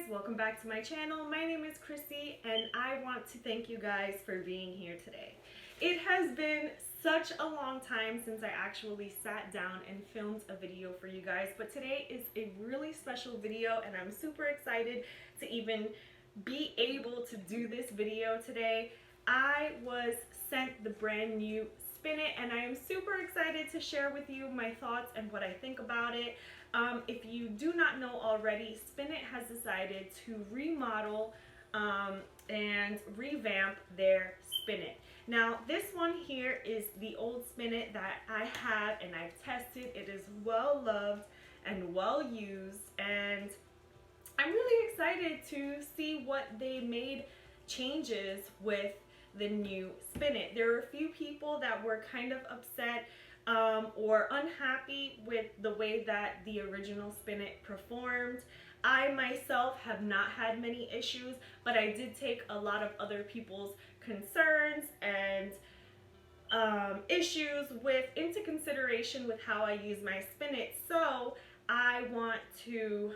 welcome back to my channel. My name is Chrissy and I want to thank you guys for being here today. It has been such a long time since I actually sat down and filmed a video for you guys, but today is a really special video and I'm super excited to even be able to do this video today. I was sent the brand new Spin It and I am super excited to share with you my thoughts and what I think about it. If you do not know already, Spin It has decided to remodel and revamp their Spin It. Now this one here is the old Spin It that I have and I've tested. It is well loved and well used, and I'm really excited to see what they made changes with the new Spin It. There were a few people that were kind of upset or unhappy with the way that the original Spin It performed. I myself have not had many issues, but I did take a lot of other people's concerns and issues into consideration with how I use my Spin It. So I want to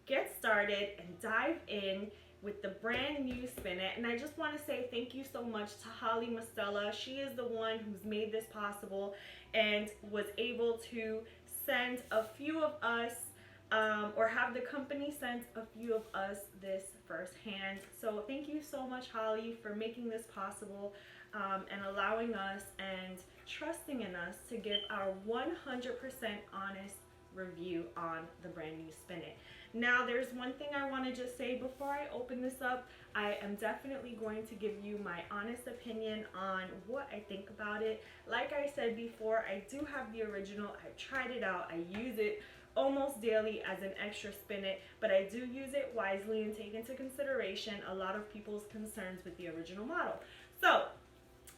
get started and dive in with the brand new Spin It, and I just want to say thank you so much to Holly Mastella. She is the one who's made this possible and was able to send a few of us or have the company send a few of us this firsthand. So thank you so much, Holly, for making this possible and allowing us and trusting in us to give our 100% honest review on the brand new Spin It. Now there's one thing I want to just say before I open this up. I am definitely going to give you my honest opinion on what I think about it. Like I said before, I do have the original. I've tried it out. I use it almost daily as an extra Spin It, but I do use it wisely and take into consideration a lot of people's concerns with the original model. So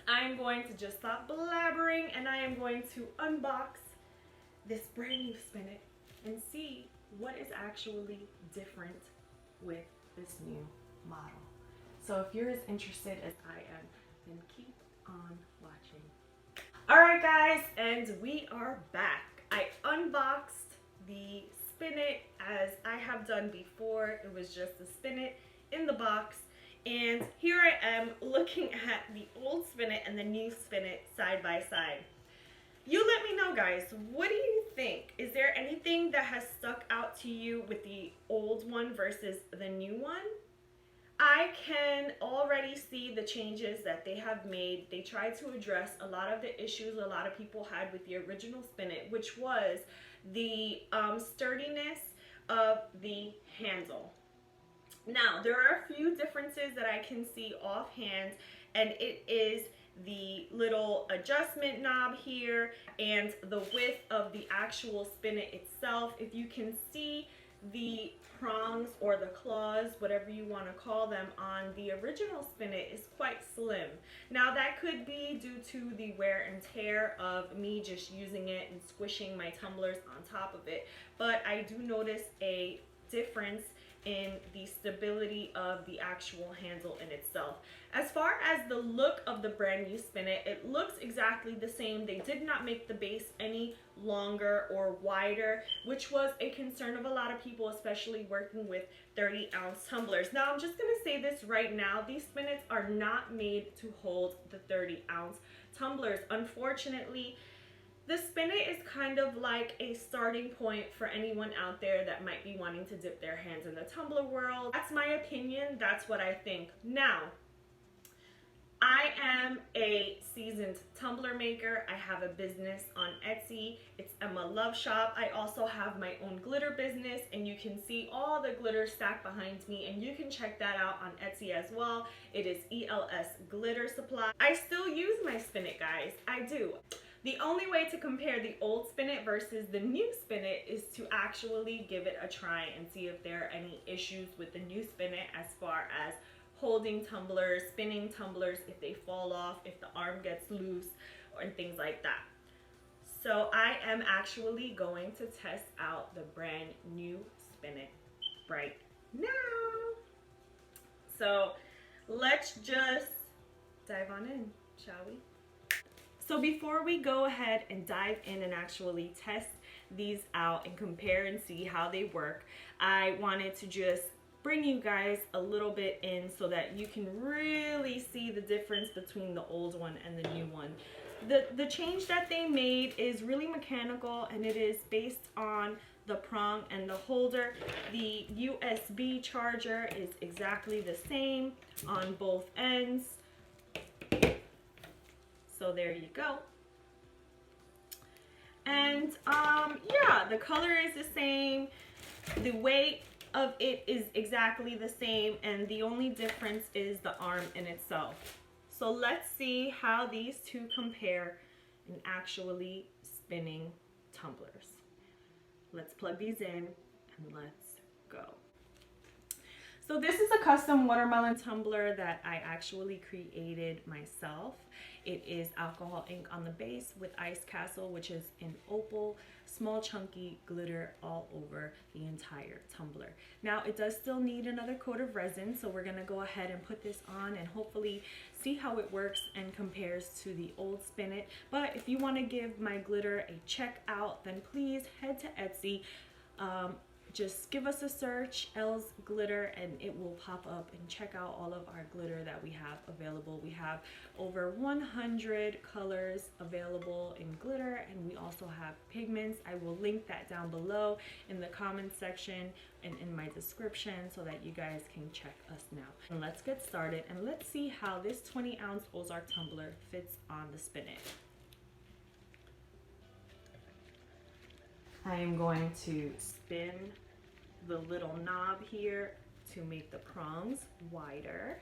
I'm going to just stop blabbering and I am going to unbox this brand new Spin It and see what is actually different with this new model. So if you're as interested as I am, then keep on watching. Alright guys, and we are back. I unboxed the Spin It as I have done before. It was just the Spin It in the box, and here I am looking at the old Spin It and the new Spin It side by side. You let me know, guys, what do you think? Is there anything that has stuck out to you with the old one versus the new one? I can already see the changes that they have made. They tried to address a lot of the issues a lot of people had with the original Spin It, which was the sturdiness of the handle. Now, there are a few differences that I can see offhand, and it is the little adjustment knob here and the width of the actual Spin It itself. If you can see the prongs or the claws, whatever you want to call them, on the original Spin It is quite slim. Now that could be due to the wear and tear of me just using it and squishing my tumblers on top of it, but I do notice a difference in the stability of the actual handle in itself. As far as the look of the brand new Spin It, it looks exactly the same. They did not make the base any longer or wider, which was a concern of a lot of people, especially working with 30-ounce tumblers. Now I'm just gonna say this right now, these Spin Its are not made to hold the 30-ounce tumblers. Unfortunately, the Spin It is kind of like a starting point for anyone out there that might be wanting to dip their hands in the tumbler world. That's my opinion. That's what I think. Now, I am a seasoned tumbler maker. I have a business on Etsy. It's Emma Love Shop. I also have my own glitter business, and you can see all the glitter stacked behind me, and you can check that out on Etsy as well. It is ELS Glitter Supply. I still use my Spin It, guys. I do. The only way to compare the old Spin It versus the new Spin It is to actually give it a try and see if there are any issues with the new Spin It as far as holding tumblers, spinning tumblers, if they fall off, if the arm gets loose, and things like that. So I am actually going to test out the brand new Spin It right now. So let's just dive on in, shall we? So before we go ahead and dive in and actually test these out and compare and see how they work, I wanted to just bring you guys a little bit in so that you can really see the difference between the old one and the new one. The change that they made is really mechanical, and it is based on the prong and the holder. The USB charger is exactly the same on both ends. So there you go. And yeah, the color is the same. The weight of it is exactly the same, and the only difference is the arm in itself. So let's see how these two compare in actually spinning tumblers. Let's plug these in and let's go. So this is a custom watermelon tumbler that I actually created myself. It is alcohol ink on the base with Ice Castle, which is in opal, small chunky glitter all over the entire tumbler. Now it does still need another coat of resin, so we're gonna go ahead and put this on and hopefully see how it works and compares to the old Spin It. But if you wanna give my glitter a check out, then please head to Etsy. Just give us a search, Elle's Glitter, and it will pop up, and check out all of our glitter that we have available. We have over 100 colors available in glitter, and we also have pigments. I will link that down below in the comments section and in my description so that you guys can check us now. And let's get started, and let's see how this 20-ounce Ozark tumbler fits on the Spin It. I am going to spin the little knob here to make the prongs wider.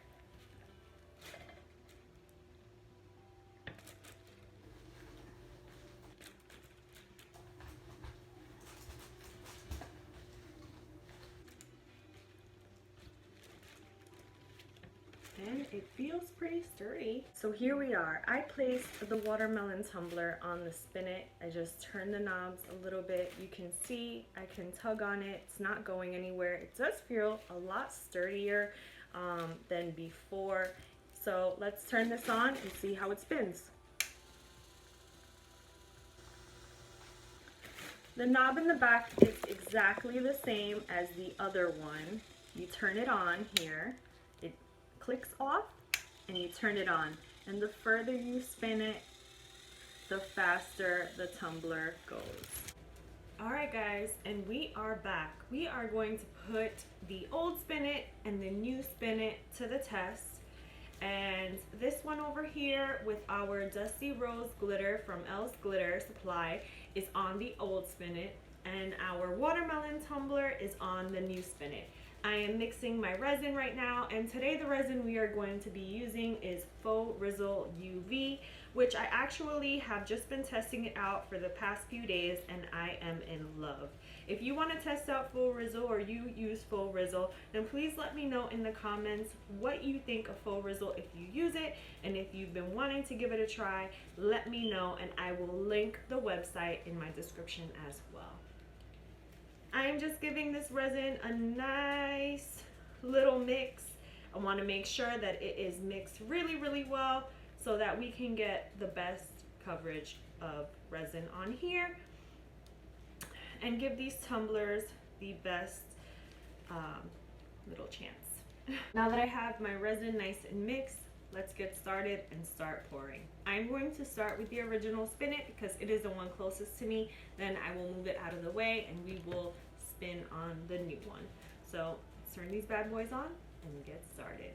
And it feels pretty sturdy. So here we are. I placed the watermelon tumbler on the Spin It. I just turned the knobs a little bit. You can see I can tug on it. It's not going anywhere. It does feel a lot sturdier than before. So let's turn this on and see how it spins. The knob in the back is exactly the same as the other one. You turn it on here. Clicks off and you turn it on, and the further you spin it, the faster the tumbler goes. Alright guys, and we are back. We are going to put the old Spin It and the new Spin It to the test. And this one over here with our Dusty Rose glitter from Elle's Glitter Supply is on the old Spin It, and our watermelon tumbler is on the new Spin It. I am mixing my resin right now, and today the resin we are going to be using is Faux Rizzle UV, which I actually have just been testing it out for the past few days, and I am in love. If you want to test out Faux Rizzle, or you use Faux Rizzle, then please let me know in the comments what you think of Faux Rizzle if you use it, and if you've been wanting to give it a try, let me know, and I will link the website in my description as well. I am just giving this resin a nice little mix. I want to make sure that it is mixed really, really well so that we can get the best coverage of resin on here and give these tumblers the best little chance. Now that I have my resin nice and mixed, let's get started and start pouring. I'm going to start with the original Spin It because it is the one closest to me. Then I will move it out of the way and we will spin on the new one. So let's turn these bad boys on and get started.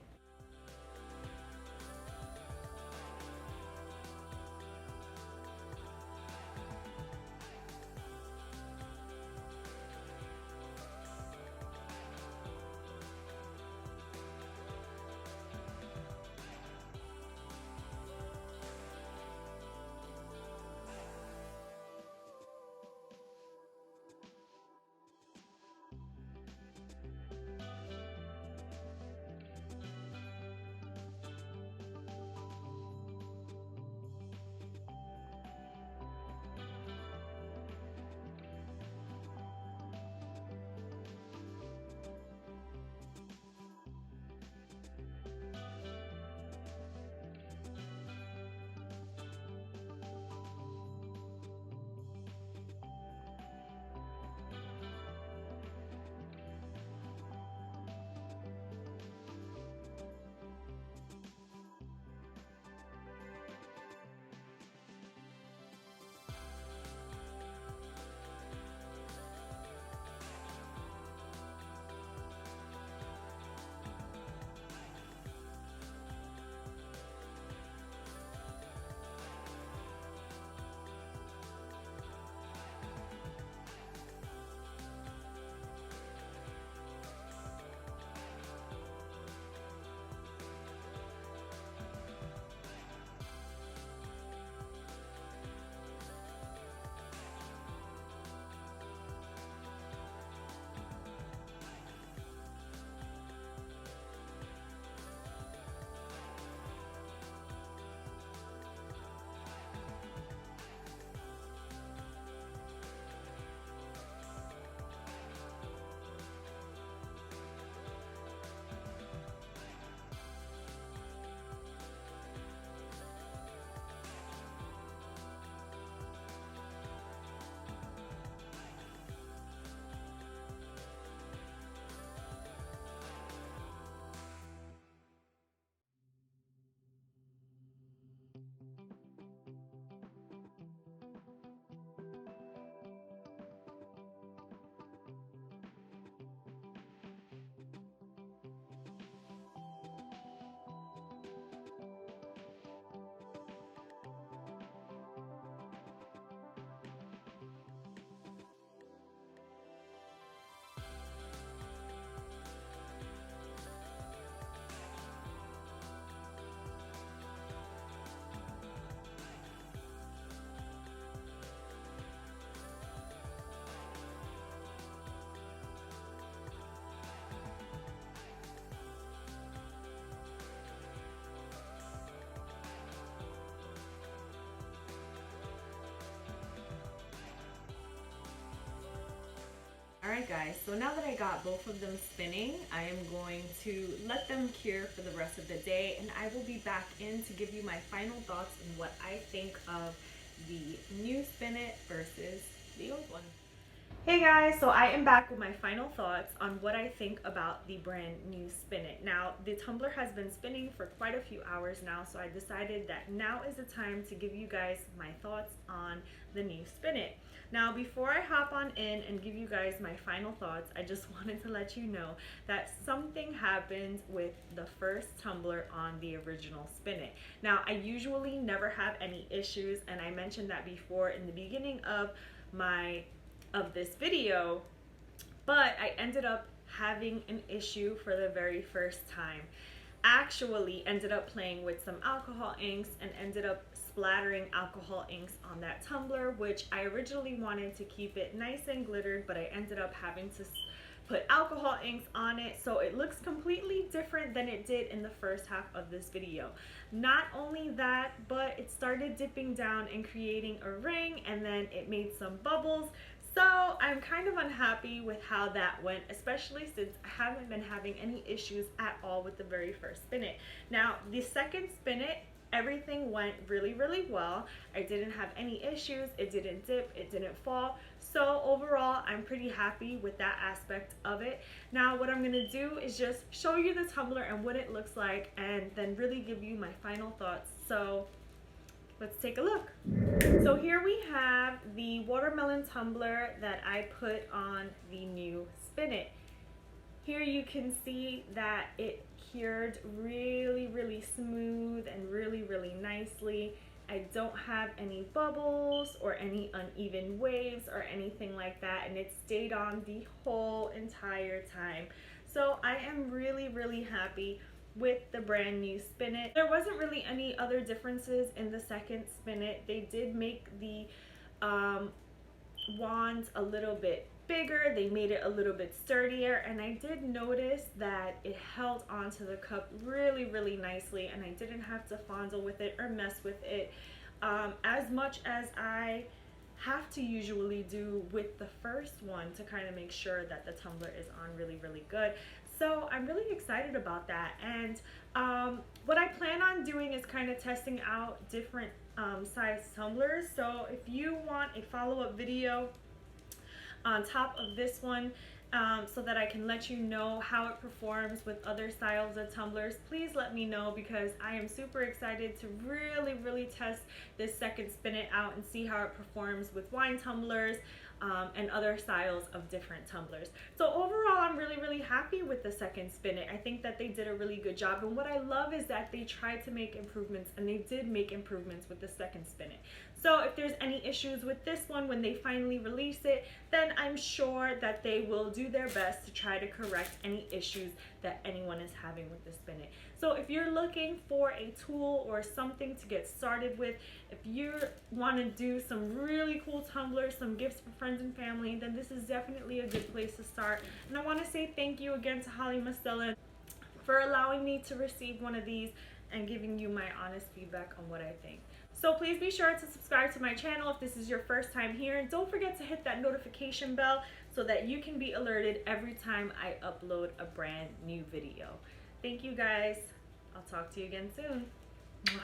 guys, so now that I got both of them spinning, I am going to let them cure for the rest of the day, and I will be back in to give you my final thoughts on what I think of the new Spin-It versus the old one. Hey guys, so I am back with my final thoughts on what I think about the brand new Spin-It. Now, the tumbler has been spinning for quite a few hours now, so I decided that now is the time to give you guys my thoughts on the new Spin-It. Now, before I hop on in and give you guys my final thoughts, I just wanted to let you know that something happened with the first tumbler on the original Spin-It. Now, I usually never have any issues, and I mentioned that before in the beginning of this video, but I ended up having an issue for the very first time. Actually ended up playing with some alcohol inks and ended up splattering alcohol inks on that tumbler, which I originally wanted to keep it nice and glittered, but I ended up having to put alcohol inks on it, so it looks completely different than it did in the first half of this video. Not only that, but it started dipping down and creating a ring, and then it made some bubbles. So I'm kind of unhappy with how that went, especially since I haven't been having any issues at all with the very first Spin-It. Now, the second Spin-It, everything went really, really well. I didn't have any issues. It didn't dip. It didn't fall. So overall, I'm pretty happy with that aspect of it. Now, what I'm going to do is just show you the tumbler and what it looks like, and then really give you my final thoughts. So let's take a look. So here we have the watermelon tumbler that I put on the new Spin-It. Here you can see that it cured really, really smooth and really, really nicely. I don't have any bubbles or any uneven waves or anything like that, and it stayed on the whole entire time. So I am really, really happy with the brand new Spin-It. There wasn't really any other differences in the second Spin-It. They did make the wand a little bit bigger. They made it a little bit sturdier, and I did notice that it held onto the cup really, really nicely, and I didn't have to fondle with it or mess with it as much as I have to usually do with the first one to kind of make sure that the tumbler is on really, really good. So I'm really excited about that, and what I plan on doing is kind of testing out different size tumblers. So if you want a follow-up video on top of this one, so that I can let you know how it performs with other styles of tumblers, please let me know, because I am super excited to really, really test this second Spin-It out and see how it performs with wine tumblers and other styles of different tumblers. So overall, I'm really, really happy with the second Spin-It. I think that they did a really good job, and what I love is that they tried to make improvements, and they did make improvements with the second Spin-It. So if there's any issues with this one when they finally release it, then I'm sure that they will do their best to try to correct any issues that anyone is having with the Spin-It. So if you're looking for a tool or something to get started with, if you want to do some really cool tumblers, some gifts for friends and family, then this is definitely a good place to start. And I want to say thank you again to Holly Mastella for allowing me to receive one of these and giving you my honest feedback on what I think. So please be sure to subscribe to my channel if this is your first time here, and don't forget to hit that notification bell so that you can be alerted every time I upload a brand new video. Thank you guys. I'll talk to you again soon. Mwah.